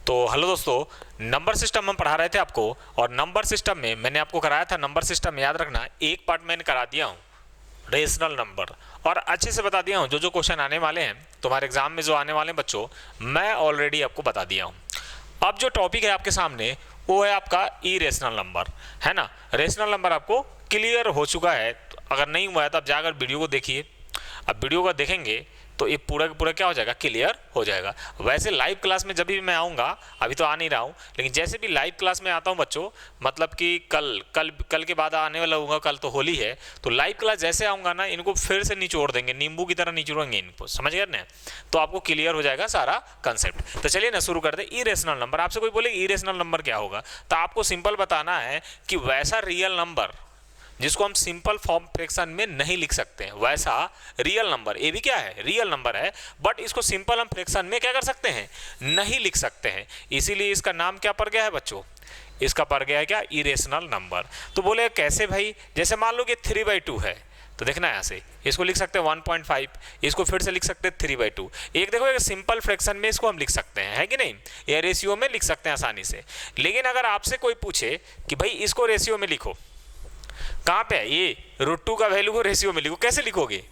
तो हेलो दोस्तों, number system हम पढ़ा रहे थे आपको, और नंबर सिस्टम में मैंने आपको कराया था। नंबर सिस्टम में याद रखना, एक पार्ट मैंने करा दिया हूँ रेशनल नंबर, और अच्छे से बता दिया हूँ जो जो क्वेश्चन आने वाले हैं तुम्हारे एग्जाम में, जो आने वाले हैं बच्चों, मैं ऑलरेडी आपको बता दिया हूँ। अब जो टॉपिक है आपके सामने वो है आपका इरेशनल नंबर, है ना। रेशनल नंबर आपको क्लियर हो चुका है, तो अगर नहीं हुआ है तो आप जाकर वीडियो को देखिए। अब वीडियो को देखेंगे तो ये पूरा का पूरा क्या हो जाएगा, क्लियर हो जाएगा। वैसे लाइव क्लास में जब भी मैं आऊँगा, अभी तो आ नहीं रहा हूँ, लेकिन जैसे भी लाइव क्लास में आता हूँ बच्चों, मतलब कि कल के बाद आने वाला होगा, कल तो होली है, तो लाइव क्लास जैसे आऊँगा ना, इनको फिर से निचोड़ देंगे, नींबू की तरह निचोड़ेंगे इनको, समझ गए ना। तो आपको क्लियर हो जाएगा सारा कंसेप्ट। तो चलिए ना शुरू करते हैं। इरेशनल नंबर, आपसे कोई बोले इरेशनल नंबर क्या होगा, तो आपको सिंपल बताना है कि वैसा रियल नंबर जिसको हम सिंपल फॉर्म फ्रैक्शन में नहीं लिख सकते हैं, वैसा रियल नंबर, ये भी क्या है, रियल नंबर है, बट इसको सिंपल हम फ्रैक्शन में क्या कर सकते हैं, नहीं लिख सकते हैं। इसीलिए इसका नाम क्या पड़ गया है बच्चों, इसका पड़ गया है क्या, इरेशनल नंबर। तो बोले कैसे भाई, जैसे मान लो कि 3/2 है, तो देखना यहाँ से इसको लिख सकते हैं 1.5, इसको फिर से लिख सकते हैं 3/2। एक देखो, एक सिंपल फ्रैक्शन में इसको हम लिख सकते हैं, है कि नहीं, या रेशियो में लिख सकते हैं आसानी से। लेकिन अगर आपसे कोई पूछे कि भाई इसको रेशियो में लिखो, कहाँ पे है ये, √2 का वैल्यू को रेशियो में लिखो, कैसे लिखोगे,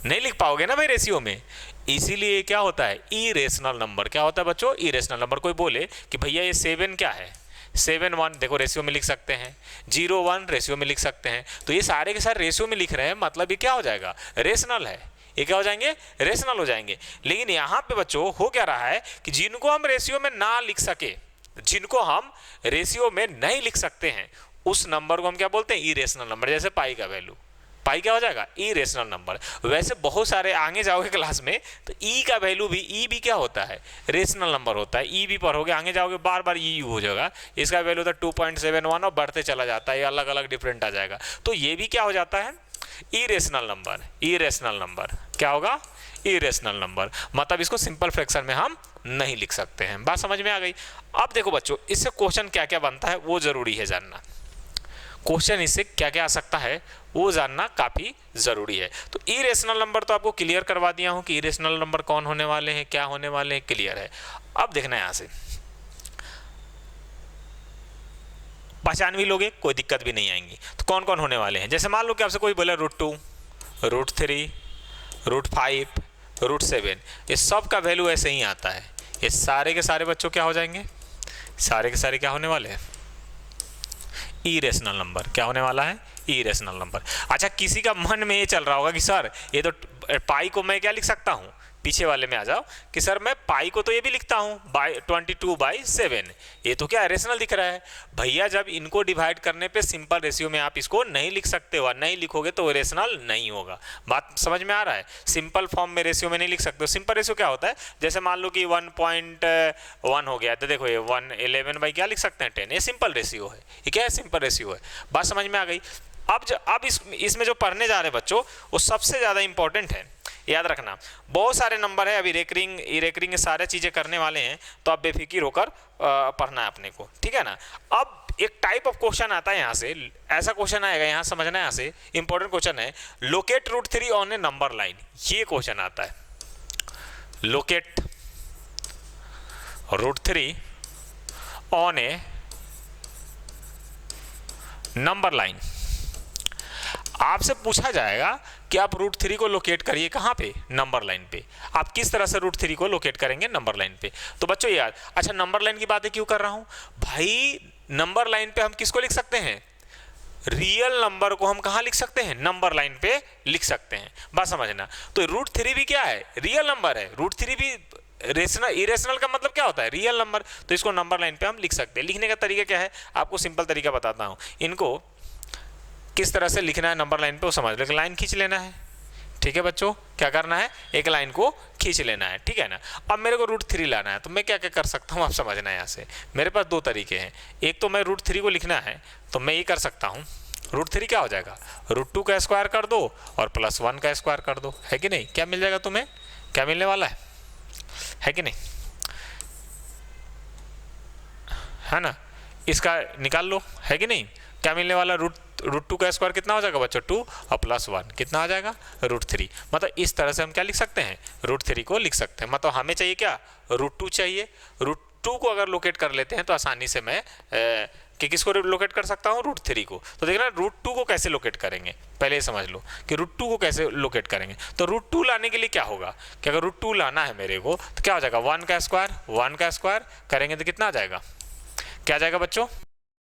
नहीं लिख पाओगे ना भाई रेशियो में। इसीलिए क्या होता है, इरेशनल नंबर। क्या होता है बच्चों, इरेशनल नंबर। कोई बोले कि भैया ये 7 क्या है, 7 1, देखो रेशियो में लिख सकते हैं, 0 1 रेशियो में लिख सकते हैं। तो ये सारे के सारे रेशियो में लिख रहे हैं, मतलब ये क्या हो जाएगा, रेशनल है। ये क्या हो जाएंगे, रेशनल हो जाएंगे। लेकिन यहाँ पे बच्चों हो क्या रहा है कि जिनको हम रेशियो में ना लिख सके, जिनको हम रेशियो में नहीं लिख सकते हैं, उस नंबर को हम क्या बोलते हैं, इरेशनल नंबर। जैसे पाई का वैल्यू, पाई क्या हो जाएगा, इरेशनल नंबर। वैसे बहुत सारे आगे जाओगे क्लास में तो ई का वैल्यू भी, ई भी क्या होता है, रेशनल नंबर होता है। ई भी पढ़ोगे, आगे जाओगे बार बार ई हो जाएगा, इसका वैल्यू होता है 2.71 और बढ़ते चला जाता है, ये अलग अलग डिफरेंट आ जाएगा। तो ये भी क्या हो जाता है, इरेशनल नंबर। इरेशनल नंबर क्या होगा, इरेशनल नंबर, मतलब इसको सिंपल फ्रैक्शन में हम नहीं लिख सकते हैं। बात समझ में आ गई। अब देखो बच्चों, इससे क्वेश्चन क्या क्या बनता है वो जरूरी है जानना। क्वेश्चन इससे क्या क्या आ सकता है वो जानना काफी जरूरी है। तो इरेशनल नंबर तो आपको क्लियर करवा दिया हूं कि इरेशनल नंबर कौन होने वाले हैं, क्या होने वाले हैं, क्लियर है। अब देखना है यहां से, पहचान भी लोगे, कोई दिक्कत भी नहीं आएंगी। तो कौन कौन होने वाले हैं, जैसे मान लो कि आपसे कोई बोला √2, √3, √5, √7, ये सब का वैल्यू ऐसे ही आता है। ये सारे के सारे बच्चों क्या हो जाएंगे, सारे के सारे क्या होने वाले हैं, इरेशनल नंबर। क्या होने वाला है, इरेशनल नंबर। अच्छा, किसी का मन में ये चल रहा होगा कि सर ये तो पाई को मैं क्या लिख सकता हूँ, पीछे वाले में आ जाओ, कि सर मैं पाई को तो ये भी लिखता हूँ 22/7, ये तो क्या रेशनल दिख रहा है। भैया जब इनको डिवाइड करने पे सिंपल रेशियो में आप इसको नहीं लिख सकते हो, नहीं लिखोगे तो रेशनल नहीं होगा। बात समझ में आ रहा है, सिंपल फॉर्म में रेशियो में नहीं लिख सकते हो। सिंपल रेशियो क्या होता है, जैसे मान लो कि 1.1 हो गया, तो देखो ये 111 बाई क्या लिख सकते हैं 10, ये सिंपल रेशियो है। ये क्या है, सिंपल रेशियो है। बात समझ में आ गई। अब इसमें जो पढ़ने जा रहे हैं बच्चों, वो सबसे ज़्यादा इंपॉर्टेंट है, याद रखना। बहुत सारे नंबर है, अभी रेकरिंग इरेकरिंग सारे चीज़ें करने वाले हैं, तो आप बेफिक्र होकर पढ़ना है अपने को, ठीक है ना। अब एक टाइप ऑफ क्वेश्चन आता है यहाँ से, ऐसा क्वेश्चन आएगा, यहाँ समझना है, यहाँ से इंपॉर्टेंट क्वेश्चन है, locate √3 on A number line. ये क्वेश्चन आता है, locate √3 on A number line. आपसे पूछा जाएगा कि आप √3 को लोकेट करिए कहाँ पे, नंबर लाइन पे। आप किस तरह से √3 को लोकेट करेंगे नंबर लाइन पे। तो बच्चों यार, अच्छा नंबर लाइन की बातें क्यों कर रहा हूँ भाई, नंबर लाइन पे हम किसको लिख सकते हैं, रियल नंबर को हम कहाँ लिख सकते हैं, नंबर लाइन पे लिख सकते हैं। बात समझना। तो √3 भी क्या है, रियल नंबर है। √3 भी रेशनल, इरेशनल का मतलब क्या होता है, रियल नंबर। तो इसको नंबर लाइन पे हम लिख सकते हैं। लिखने का तरीका क्या है, आपको सिंपल तरीका बताता हूँ। इनको किस तरह से लिखना है नंबर लाइन पे वो समझ लो। एक लाइन खींच लेना है, ठीक है बच्चों, क्या करना है, एक लाइन को खींच लेना है, ठीक है ना। अब मेरे को √3 लाना है, तो मैं क्या क्या कर सकता हूँ आप समझना है। यहाँ से मेरे पास दो तरीके हैं। एक तो मैं √3 को लिखना है, तो मैं ये कर सकता हूँ, √3 क्या हो जाएगा, √2 का स्क्वायर कर दो और +1 का स्क्वायर कर दो, है कि नहीं। क्या मिल जाएगा तुम्हें, क्या मिलने वाला है कि नहीं, है ना। इसका निकाल लो, है कि नहीं। क्या मिलने वाला, √2 का स्क्वायर कितना हो जाएगा बच्चों, 2 और +1 कितना आ जाएगा, √3। मतलब इस तरह से हम क्या लिख सकते हैं, √3 को लिख सकते हैं। मतलब हमें चाहिए क्या, √2 चाहिए, 2 को अगर लोकेट कर लेते हैं तो आसानी से मैं कि किसको लोकेट कर सकता हूँ, √3 को। तो देखना √2 को कैसे लोकेट करेंगे, पहले ये समझ लो कि √2 को कैसे लोकेट करेंगे। तो √2 लाने के लिए क्या होगा कि अगर √2 लाना है मेरे को तो क्या हो जाएगा, 1 का स्क्वायर करेंगे तो कितना आ जाएगा, क्या आ जाएगा बच्चों,